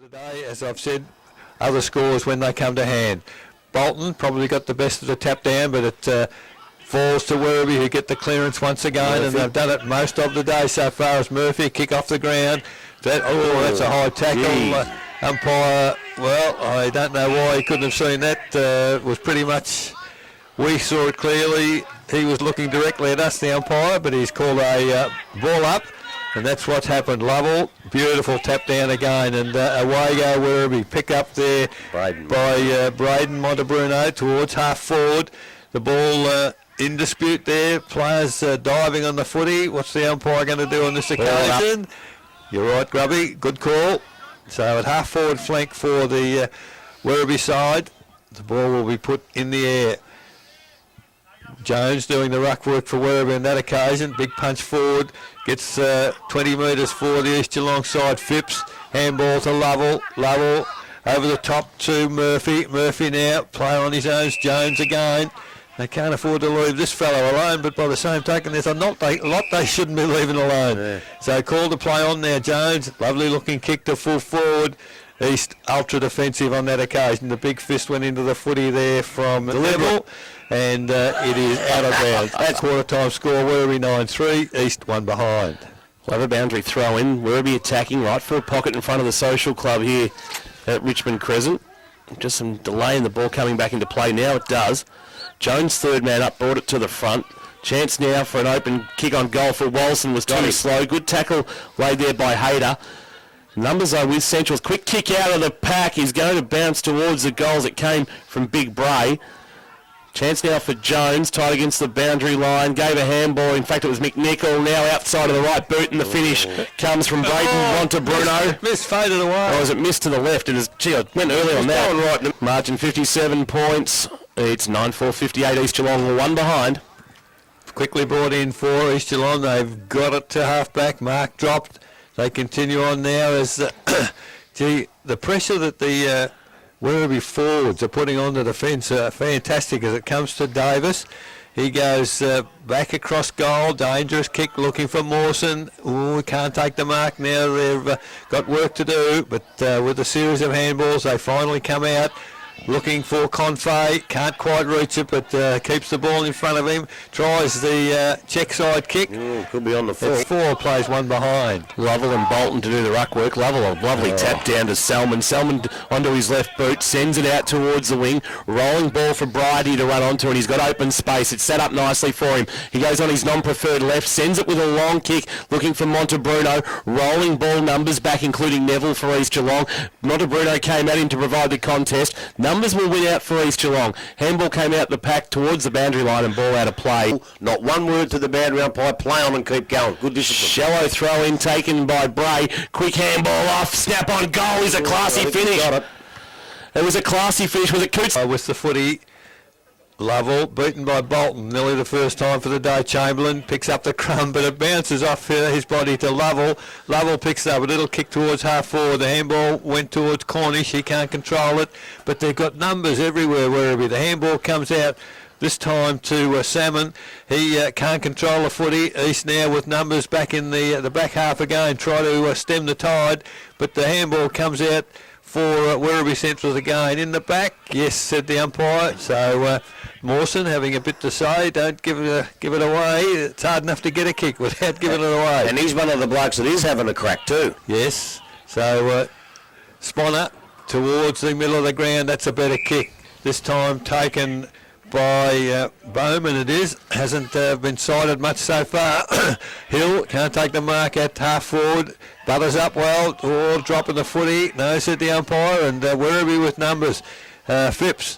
the day, as I've said, other scores when they come to hand. Bolton probably got the best of the tap down, but it falls to Werribee, who get the clearance once again, and they've done it most of the day so far. As Murphy kick off the ground. That's a high tackle. Umpire, well, I don't know why he couldn't have seen that. Was pretty much, we saw it clearly. He was looking directly at us, the umpire, but he's called a ball up. And that's what's happened. Lovell, beautiful tap down again, and away go Werribee. Pick up there by Braden Montebruno towards half forward. The ball in dispute there. Players diving on the footy. What's the umpire going to do on this occasion? You're right, Grubby. Good call. So at half forward flank for the Werribee side, the ball will be put in the air. Jones doing the ruck work for Werribee on that occasion. Big punch forward. Gets 20 metres for the East Geelong side. Phipps. Handball to Lovell. Lovell over the top to Murphy. Murphy now playing on his own. Jones again. They can't afford to leave this fellow alone, but by the same token, there's a lot they shouldn't be leaving alone. Yeah. So called to play on now, Jones. Lovely looking kick to full forward. East ultra defensive on that occasion. The big fist went into the footy there from Neville, and it is out of bounds. That's quarter time score. Werribee 9-3. East 1 behind. We'll have a boundary throw in. Werribee attacking right for a pocket in front of the social club here at Richmond Crescent. Just some delay in the ball coming back into play. Now it does. Jones, third man up, brought it to the front. Chance now for an open kick on goal for Walson. Was too slow. Good tackle laid there by Hayter. Numbers are with Central's. Quick kick out of the pack. He's going to bounce towards the goals. It came from Big Bray. Chance now for Jones, tied against the boundary line. Gave a handball. In fact, it was McNichol now outside of the right boot, and the finish comes from Braden Montebruno. Missed faded away. Or was it missed to the left? It is, gee, I went early on that. Right. Margin 57 points. It's 9-4-58. East Geelong 1 behind. Quickly brought in for East Geelong. They've got it to half-back. Mark dropped. They continue on now as, the pressure that the Werribee forwards are putting on the defence are fantastic as it comes to Davis. He goes back across goal, dangerous kick looking for Mawson. Ooh, can't take the mark now. They've got work to do, but with a series of handballs, they finally come out. Looking for Confey, can't quite reach it, but keeps the ball in front of him. Tries the check side kick. Could be on the floor. It's 4, plays 1 behind. Lovell and Bolton to do the ruck work. Lovell, a lovely tap down to Selman. Selman onto his left boot, sends it out towards the wing. Rolling ball for Bridie to run onto, and he's got open space. It's set up nicely for him. He goes on his non-preferred left, sends it with a long kick, looking for Montebruno. Rolling ball numbers back, including Neville for East Geelong. Montebruno came at him to provide the contest. Numbers will win out for East Geelong. Handball came out the pack towards the boundary line and ball out of play. Not one word to the boundary umpire. Play on and keep going. Good discipline. Shallow throw in taken by Bray. Quick handball off. Snap on goal is a classy finish. Got it. It was a classy finish. Was it Coots? With the footy. Lovell beaten by Bolton, nearly the first time for the day. Chamberlain picks up the crumb, but it bounces off his body to Lovell. Lovell picks up a little kick towards half forward. The handball went towards Cornish. He can't control it, but they've got numbers everywhere. Werribee. The handball comes out this time to Salmon. He can't control the footy. East now with numbers back in the back half again. Try to stem the tide, but the handball comes out for Werribee Central again. In the back, yes, said the umpire. So Mawson having a bit to say. Don't give it away. It's hard enough to get a kick without giving it away. And he's one of the blokes that is having a crack too. Yes. So Sponner towards the middle of the ground. That's a better kick. This time taken by Bowman. It is. Hasn't been sighted much so far. Hill can't take the mark at half forward. Butters up well. Oh, dropping the footy. No, said the umpire. And Werribee with numbers. Phipps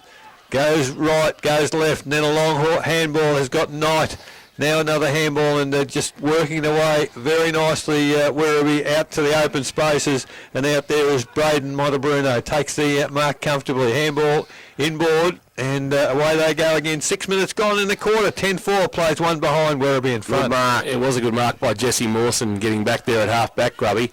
goes right, goes left, and then a long handball has got Knight. Now another handball, and they're just working away very nicely. Werribee out to the open spaces, and out there is Braden Montebruno. Takes the mark comfortably. Handball inboard, and away they go again. 6 minutes gone in the quarter. 10-4, plays 1 behind. Werribee in front. Good mark. It was a good mark by Jesse Mawson getting back there at half back, Grubby.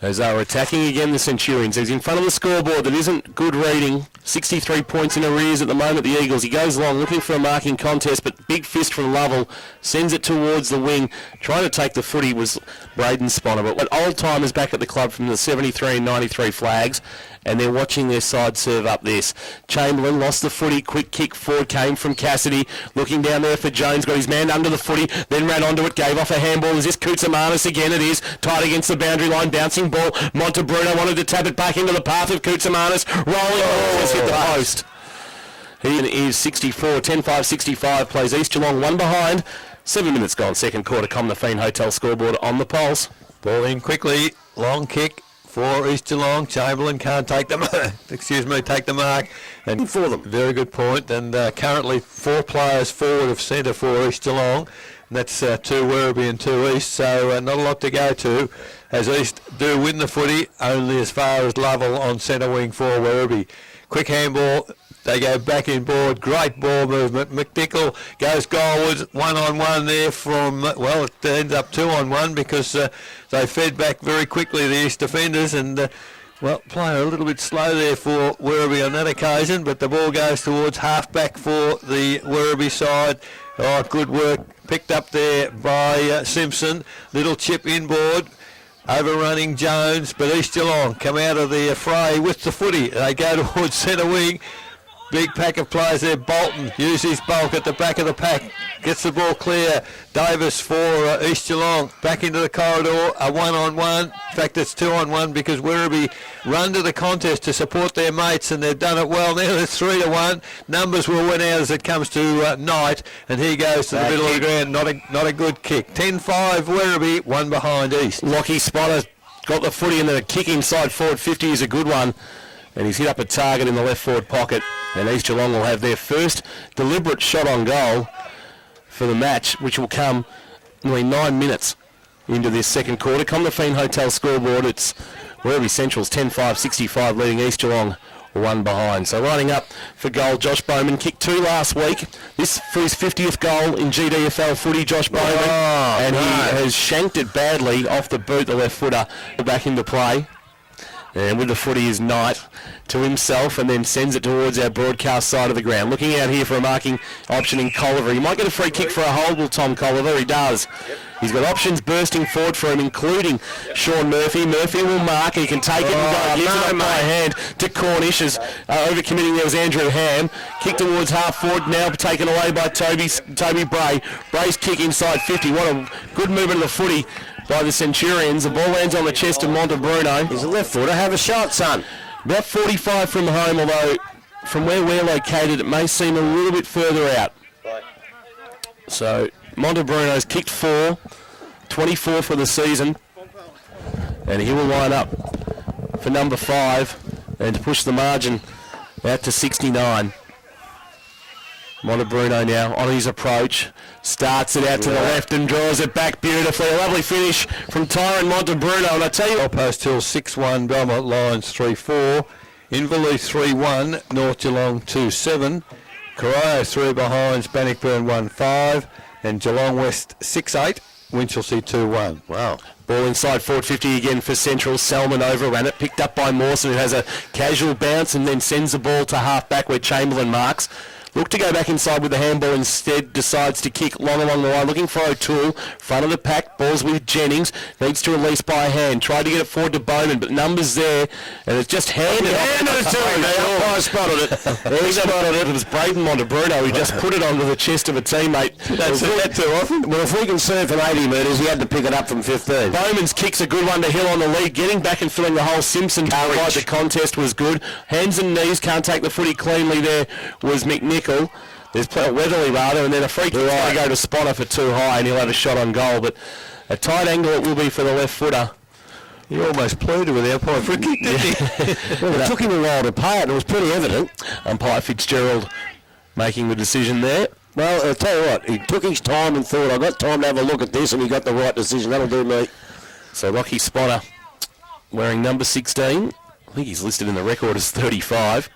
As they were attacking again, the Centurions. He's in front of the scoreboard. That isn't good reading. 63 points in arrears at the moment, the Eagles. He goes long, looking for a marking contest, but big fist from Lovell sends it towards the wing. Trying to take the footy was Braden Sponner. But old-timers back at the club from the 73 and 93 flags, and they're watching their side serve up this. Chamberlain lost the footy. Quick kick forward came from Cassidy. Looking down there for Jones. Got his man under the footy, then ran onto it, gave off a handball. Is this Koutsamanis again? It is. Tight against the boundary line, bouncing ball. Montebruno wanted to tap it back into the path of Koutsamanis. Rolling just hit the post. He is 64, 10-5-65, plays East Geelong, one behind. 7 minutes gone, second quarter. Comnafine Hotel scoreboard on the pulse. Ball in quickly, long kick for East Geelong. Chamberlain can't take the take the mark. And for them. Very good point. And currently 4 players forward of centre for East Geelong. And that's 2 Werribee and 2 East, so not a lot to go to. As East do win the footy, only as far as Lovell on centre wing for Werribee. Quick handball. They go back in board. Great ball movement. McNichol goes goalwards. 1-on-1 there from, well, it ends up 2-on-1 because they fed back very quickly, the East defenders, and, well, playing a little bit slow there for Werribee on that occasion, but the ball goes towards half-back for the Werribee side. Oh, good work picked up there by Simpson. Little chip inboard. Overrunning Jones, but East Geelong come out of the fray with the footy. They go towards centre wing. Big pack of players there. Bolton uses his bulk at the back of the pack. Gets the ball clear. Davis for East Geelong. Back into the corridor. A 1-on-1. In fact, it's 2-on-1 because Werribee run to the contest to support their mates, and they've done it well. Now it's 3-1. Numbers will win out as it comes to Knight, and he goes to the middle of the ground. Not a good kick. 10-5 Werribee, one behind East. Lockie Spotter got the footy, and the kick inside forward 50 is a good one. And he's hit up a target in the left forward pocket. And East Geelong will have their first deliberate shot on goal for the match, which will come nearly 9 minutes into this second quarter. Comnafine Hotel scoreboard, it's Werribee Central's 10-5-65 leading East Geelong one behind. So lining up for goal, Josh Bowman kicked 2 last week. This for his 50th goal in GDFL footy, Josh Bowman. And he has shanked it badly off the boot, the left footer, back into play. And with the footy is Knight to himself, and then sends it towards our broadcast side of the ground. Looking out here for a marking option in Colliver. He might get a free kick for a hold, will Tom Colliver? He does. He's got options bursting forward for him, including Sean Murphy. Murphy will mark. He can take it and go. Gives it up by hand to Cornish. As overcommitting there was Andrew Ham. Kick towards half forward, now taken away by Toby Bray. Bray's kick inside 50. What a good movement of the footy by the Centurions. The ball lands on the chest of Montebruno. He's a left footer. Have a shot, son. About 45 from home, although from where we're located, it may seem a little bit further out. So Montebruno's kicked 4, 24 for the season, and he will line up for number 5 and to push the margin out to 69. Montebruno now on his approach, starts it out to the left and draws it back beautifully. A lovely finish from Tyron Montebruno, and I tell you... Post Hill 6-1, Belmont Lions 3-4, Inverleigh 3-1, North Geelong 2-7, Corio 3 behinds, Bannockburn 1-5, and Geelong West 6-8, Winchelsea 2-1. Wow. Ball inside forward 50 again for Central. Selman overran it, picked up by Mawson, who has a casual bounce and then sends the ball to half back where Chamberlain marks. Look to go back inside with the handball, instead decides to kick long along the line, looking for O'Toole. Front of the pack, balls with Jennings, needs to release by hand. Tried to get it forward to Bowman, but numbers there, and it's just handed off. I spotted it. He spotted it. It was Braden Montebruno who just put it onto the chest of a teammate. That's it too often. Well, if we can serve from 80 metres, he had to pick it up from 15. Bowman's kick's a good one to Hill on the lead, getting back and filling the hole. Simpson to provide the contest was good. Hands and knees, can't take the footy cleanly there was McNichol. There's Weatherly rather, and then a free kick's going to go to Spotter for too high, and he'll have a shot on goal. But a tight angle it will be for the left footer. He almost pleaded with the umpire for a kick, didn't he? Well, it took him a while to pay it. It was pretty evident. Umpire Fitzgerald making the decision there. Well, I'll tell you what, he took his time and thought, I've got time to have a look at this, and he got the right decision. That'll do me. So Lockie Spotter wearing number 16. I think he's listed in the record as 35.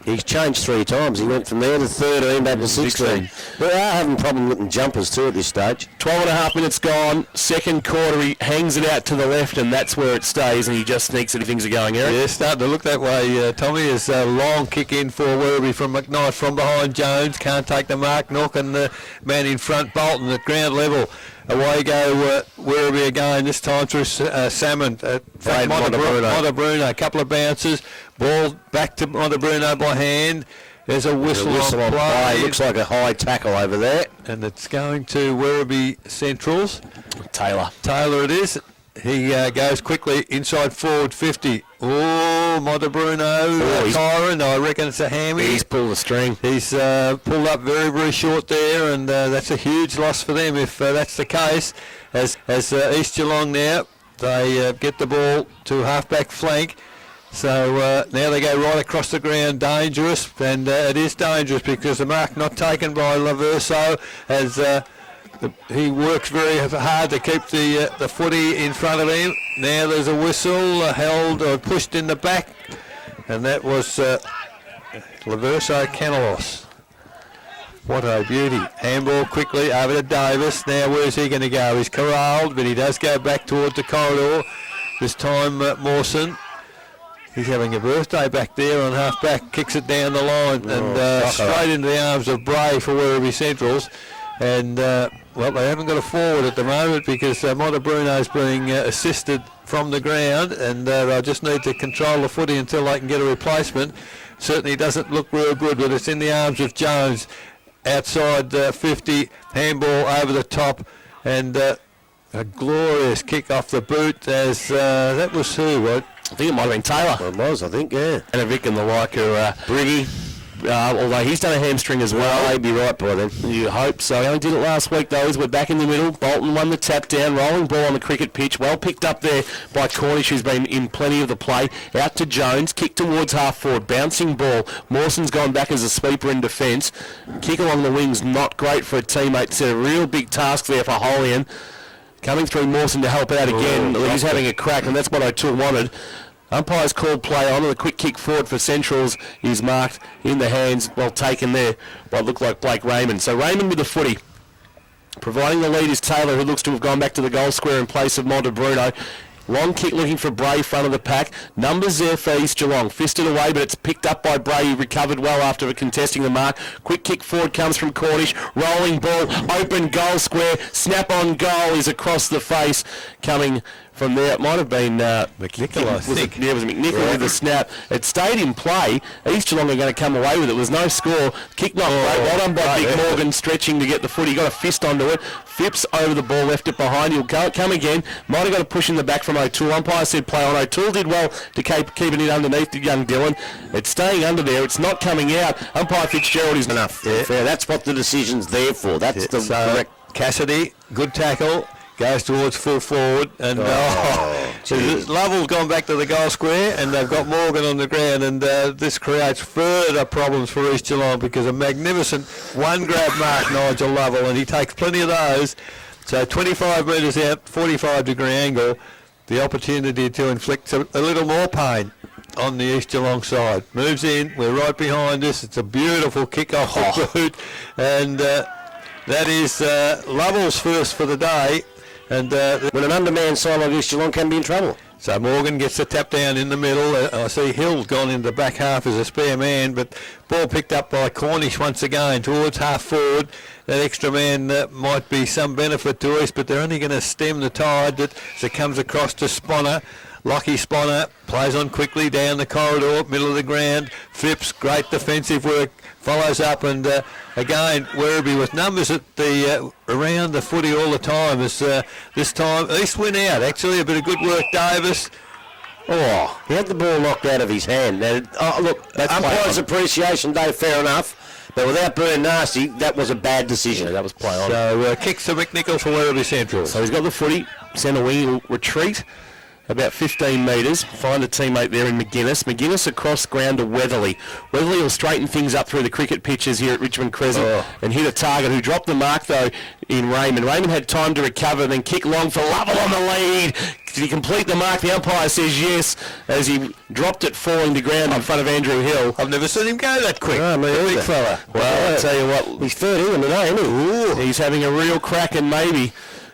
He's changed 3 times. He went from there to 13 back to 16. But they are having problem looking jumpers too at this stage. 12 and a half minutes gone. Second quarter, he hangs it out to the left, and that's where it stays, and he just sneaks it if things are going, Eric. Yeah, starting to look that way, Tommy. Is a long kick in for Werribee from McKnight from behind Jones. Can't take the mark. Knocking the man in front, Bolton, at ground level. Away go Werribee again, this time through Salmon. Montebruno. A couple of bounces. Ball back to Montebruno by hand. There's a whistle on play. Looks like a high tackle over there. And it's going to Werribee Centrals. Taylor it is. He goes quickly inside forward 50. Oh, Montebruno, Kyron, I reckon it's a hammy. He's pulled the string. He's pulled up very, very short there, and that's a huge loss for them if that's the case. As East Geelong now, they get the ball to half-back flank. So now they go right across the ground, dangerous, and it is dangerous because the mark not taken by Laverso as... he works very hard to keep the footy in front of him. Now there's a whistle held or pushed in the back, and that was Laverso Canalos. What a beauty. Handball quickly over to Davis. Now where's he going to go? He's corralled, but he does go back towards the corridor. This time Mawson. He's having a birthday back there on half-back, kicks it down the line and straight into the arms of Bray for Werribee Centrals. And, well, they haven't got a forward at the moment because Montebruno's being assisted from the ground, and they'll just need to control the footy until they can get a replacement. Certainly doesn't look real good, but it's in the arms of Jones. Outside 50, handball over the top, and a glorious kick off the boot as that was who, what? I think it might have been Taylor. Well, it was, I think, yeah. And a Vic and the like are Briggy. Although he's done a hamstring as well. He'd be right by then. You hope so. He only did it last week, though, as we're back in the middle. Bolton won the tap down. Rolling ball on the cricket pitch. Well picked up there by Cornish, who's been in plenty of the play. Out to Jones. Kick towards half forward. Bouncing ball. Mawson's gone back as a sweeper in defence. Kick along the wings. Not great for a teammate. It's a real big task there for Holian. Coming through Mawson to help out again. He's having a crack, and that's what O'Toole wanted. Umpire's called play on, and the quick kick forward for Centrals is marked in the hands, well taken there, what looked like Blake Raymond. So Raymond with the footy. Providing the lead is Taylor, who looks to have gone back to the goal square in place of Montebruno. Long kick looking for Bray, front of the pack. Numbers there for East Geelong. Fisted away, but it's picked up by Bray. He recovered well after contesting the mark. Quick kick forward comes from Cornish. Rolling ball, open goal square. Snap on goal is across the face. Coming from there, it might have been McNichol, I think. It was McNichol with the snap. It stayed in play. East Geelong are going to come away with it. There was no score. Kick not great. Well done by Dick Morgan, stretching to get the foot. He got a fist onto it. Phipps over the ball, left it behind. He'll come again. Might have got a push in the back from O'Toole. Umpire said play on. O'Toole did well to keep it in underneath the young Dylan. It's staying under there. It's not coming out. Umpire Fitzgerald is enough. Yeah. Fair. That's what the decision's there for. That's the correct. Cassidy, good tackle. Goes towards full forward, and Lovell's gone back to the goal square, and they've got Morgan on the ground, and this creates further problems for East Geelong because a magnificent one-grab mark, Nigel Lovell, and he takes plenty of those. So 25 metres out, 45-degree angle, the opportunity to inflict a little more pain on the East Geelong side. Moves in, we're right behind us. It's a beautiful kick off the boot, and that is Lovell's first for the day. And when an undermanned side like East Geelong can be in trouble. So Morgan gets the tap down in the middle. I see Hill's gone into the back half as a spare man, but ball picked up by Cornish once again towards half forward. That extra man might be some benefit to us, but they're only going to stem the tide that comes across to Sponner. Lockie Sponner plays on quickly down the corridor, middle of the ground. Phipps, great defensive work, follows up, and again Werribee with numbers at the around the footy all the time. As this time East went out. Actually, a bit of good work, Davis. Oh, he had the ball knocked out of his hand. Now, look, that's umpire's appreciation day, fair enough. But without being nasty, that was a bad decision. Yeah, that was play on. So kicks to McNichol for Werribee Central. So he's got the footy, centre wing, he'll retreat. about 15 metres. Find a teammate there in McGuinness. McGuinness across ground to Weatherly. Weatherly will straighten things up through the cricket pitches here at Richmond Crescent and hit a target who dropped the mark, though, in Raymond. Raymond had time to recover, then kick long for Lovell on the lead. Did he complete the mark? The umpire says yes, as he dropped it falling to ground in front of Andrew Hill. I've never seen him go that quick. Oh, me Big either. fella. Well, I'll tell you what, He's third in today, isn't he? Ooh. he's having a real crack, and maybe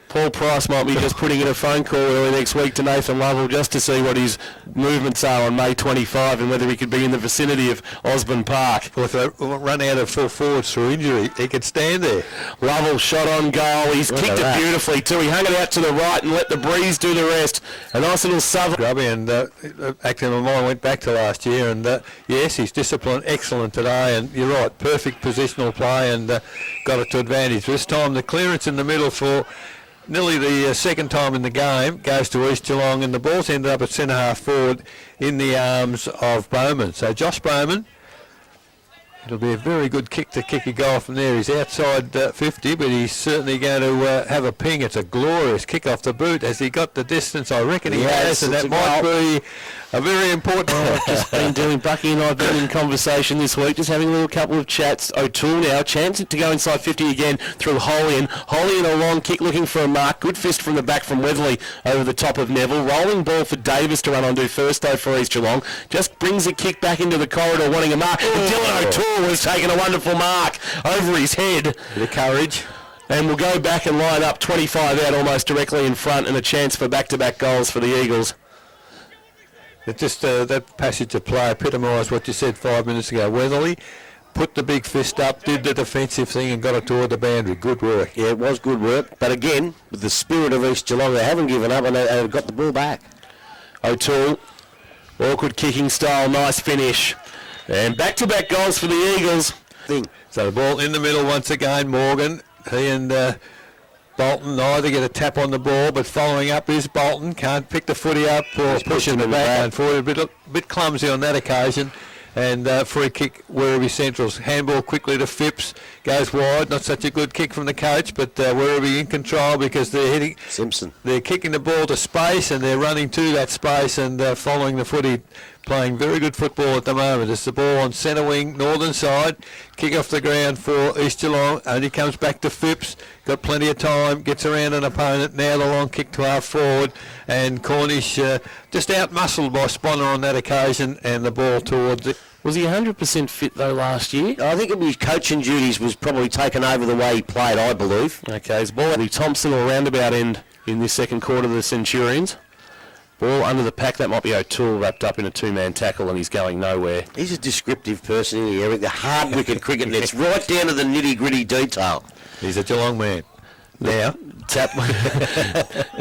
Paul Price might be just putting in a phone call early next week to Nathan Lovell just to see what his movements are on May 25 and whether he could be in the vicinity of Osborne Park. Well, if they run out of full forwards through injury, he could stand there. Lovell shot on goal. He's Look kicked at that. it beautifully too. He hung it out to the right and let the breeze do the rest. A nice little southern. Grubby, and actually my mind went back to last year, and yes, he's disciplined, excellent today, and you're right, perfect positional play, and got it to advantage. This time the clearance in the middle for nearly the second time in the game goes to East Geelong, and the ball's ended up at centre half forward in the arms of Bowman. So Josh Bowman, it'll be a very good kick to kick a goal from there. He's outside 50, but he's certainly going to have a ping. It's a glorious kick off the boot. Has he got the distance? I reckon he has, and that might be a very important I've just been doing, Bucky and I have been in conversation this week, just having a little couple of chats. O'Toole now, chance to go inside 50 again through Holian. Holian a long kick looking for a mark. Good fist from the back from Weatherly over the top of Neville. Rolling ball for Davis to run on do first though for East Geelong. Just brings a kick back into the corridor wanting a mark. And Dylan O'Toole has taken a wonderful mark over his head. bit of courage. And we'll go back and line up 25 out almost directly in front, and a chance for back-to-back goals for the Eagles. It just that passage of play epitomised what you said 5 minutes ago. Weatherly put the big fist up, did the defensive thing, and got it toward the boundary. Good work. Yeah, it was good work. But again, with the spirit of East Geelong, they haven't given up and they've got the ball back. O'Toole, awkward kicking style, nice finish. And back-to-back goals for the Eagles. So the ball in the middle once again. Morgan, he and Bolton neither get a tap on the ball, but following up is Bolton. Can't pick the footy up or pushing the back. Unfortunately, a bit clumsy on that occasion. And free kick, Werribee Central's handball quickly to Phipps, goes wide. Not such a good kick from the coach, but Werribee in control because they're hitting. Simpson. They're kicking the ball to space and they're running to that space and following the footy. Playing very good football at the moment. It's the ball on centre wing, northern side. Kick off the ground for East Geelong. Only comes back to Phipps. Got plenty of time. Gets around an opponent. Now the long kick to half forward. And Cornish just out-muscled by Sponner on that occasion. And the ball towards it. Was he 100% fit though last year? I think his coaching duties was probably taken over the way he played, I believe. Okay, his ball at Thompson or roundabout end in this second quarter of the Centurions. Ball under the pack, that might be O'Toole wrapped up in a two-man tackle and he's going nowhere. He's a descriptive person, isn't he, Eric? The hard wicket cricket, and it's right down to the nitty-gritty detail. He's a Geelong man. Now, Tap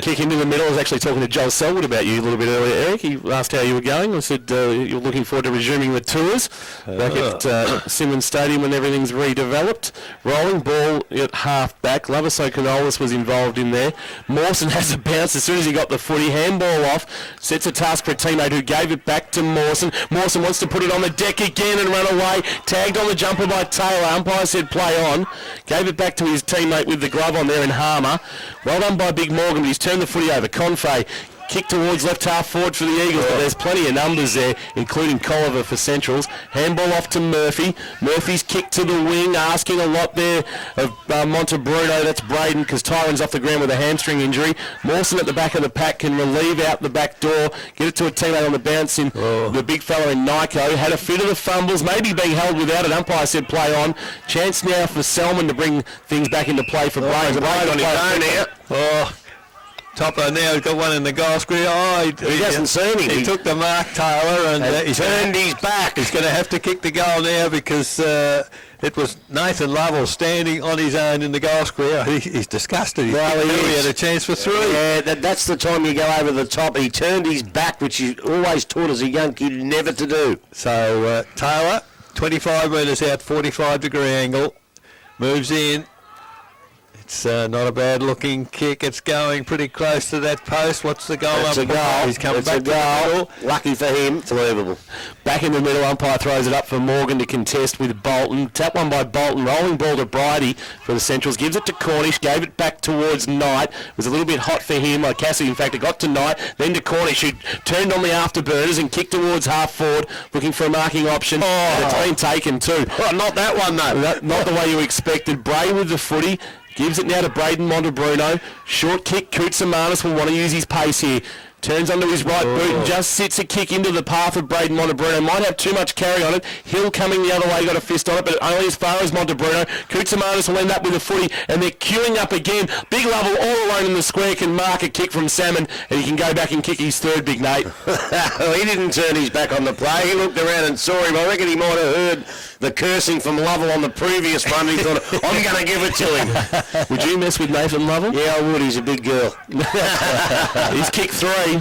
kick into the middle. I was actually talking to Joel Selwood about you a little bit earlier, Eric. He asked how you were going. I said you're looking forward to resuming the tours back at Simmons Stadium when everything's redeveloped. Rolling ball at half back. Lavaso Canolis was involved in there. Mawson has a bounce as soon as he got the footy. Handball off. Sets a task for a teammate who gave it back to Mawson. Mawson wants to put it on the deck again and run away. Tagged on the jumper by Taylor. Umpire said play on. Gave it back to his teammate with the glove on there in Harmer. Well done by Big Morgan, but he's turned the footy over. Confe kick towards left half forward for the Eagles, but there's plenty of numbers there, including Colliver for Centrals. Handball off to Murphy. Murphy's kick to the wing, asking a lot there of Montebruno. That's Braden, because Tyron's off the ground with a hamstring injury. Mawson at the back of the pack can relieve out the back door, get it to a teammate on the bounce in the big fella in Nyko. Had a fit of the fumbles, maybe being held without it. Umpire said play on. Chance now for Selman to bring things back into play for Braden. Braden on his own now. Topper now, he's got one in the goal square. He hasn't seen him. He took the mark, Taylor, and he's turned his back. He's going to have to kick the goal now because it was Nathan Lovell standing on his own in the goal square. He's disgusted. He had a chance for three. Yeah, that's the time you go over the top. He turned his back, which he always taught as a young kid never to do. So Taylor, 25 metres out, 45-degree angle, moves in. It's not a bad looking kick. It's going pretty close to that post. What's the goal? It's a goal. He's coming It's back a to the goal. middle. Lucky for him, it's unbelievable. Back in the middle, umpire throws it up for Morgan to contest with Bolton. Tap one by Bolton, rolling ball to Bridie for the Centrals. Gives it to Cornish, gave it back towards Knight. It was a little bit hot for him. Like Cassidy, in fact, it got to Knight, then to Cornish, who turned on the afterburners and kicked towards half forward, looking for a marking option. And it's been taken too. Oh, not that one, though. Not the way you expected. Bray with the footy. Gives it now to Braden Montebruno. Short kick. Koutsamanis will want to use his pace here. Turns onto his right boot and just sits a kick into the path of Braden Montebruno. Might have too much carry on it. Hill coming the other way, got a fist on it, but only as far as Montebruno. Koutsamanis will end up with a footy, and they're queuing up again. Big Lovell all alone in the square can mark a kick from Salmon, and he can go back and kick his third, Big Nate. Well, he didn't turn his back on the play. He looked around and saw him. I reckon he might have heard the cursing from Lovell on the previous one. He thought, I'm going to give it to him. Would you mess with Nathan Lovell? Yeah, I would. He's a big girl. He's kicked 3.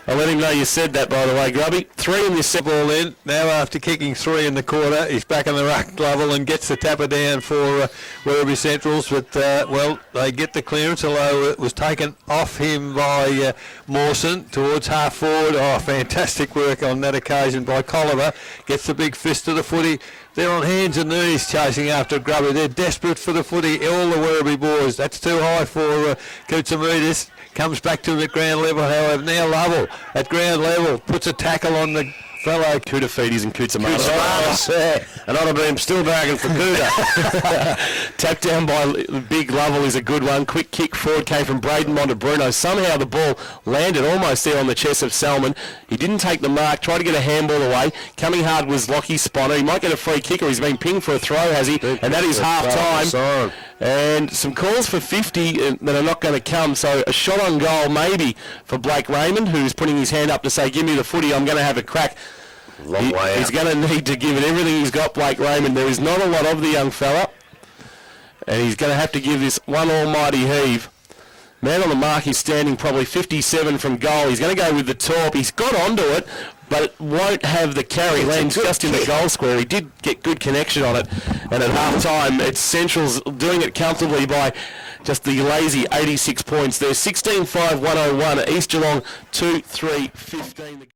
I'll let him know you said that, by the way, Grubby. 3 in this set. Ball in. Now after kicking 3 in the quarter, he's back in the ruck level and gets the tapper down for Werribee Centrals. But, well, they get the clearance, although it was taken off him by Mawson towards half forward. Oh, fantastic work on that occasion by Colliver. Gets the big fist to the footy. They're on hands and knees chasing after Grubby. They're desperate for the footy, all the Werribee boys. That's too high for Koutsamanis. Comes back to him at ground level, however. Now Lovell at ground level puts a tackle on the fellow. Koutafidis and Koutsamanis. And I'd have been still bargaining for Kuda. Tapped down by Big Lovell is a good one. Quick kick forward came from Braden Montebruno. Somehow the ball landed almost there on the chest of Salmon. He didn't take the mark, tried to get a handball away. Coming hard was Lockie Sponner. He might get a free kick, or he's been pinged for a throw, has he? And that is half time. And some calls for 50 that are not going to come. So a shot on goal maybe for Blake Raymond, who's putting his hand up to say, give me the footy, I'm going to have a crack. Long way out. He's going to need to give it everything he's got, Blake Raymond. There is not a lot of the young fella, and he's going to have to give this one almighty heave. Man on the mark is standing probably 57 from goal. He's going to go with the top. He's got onto it, but it won't have the carry. Lands just in the goal square. He did get good connection on it, and at half-time, it's Centrals doing it comfortably by just the lazy 86 points. There's 16-5-101. East Geelong 2-3-15.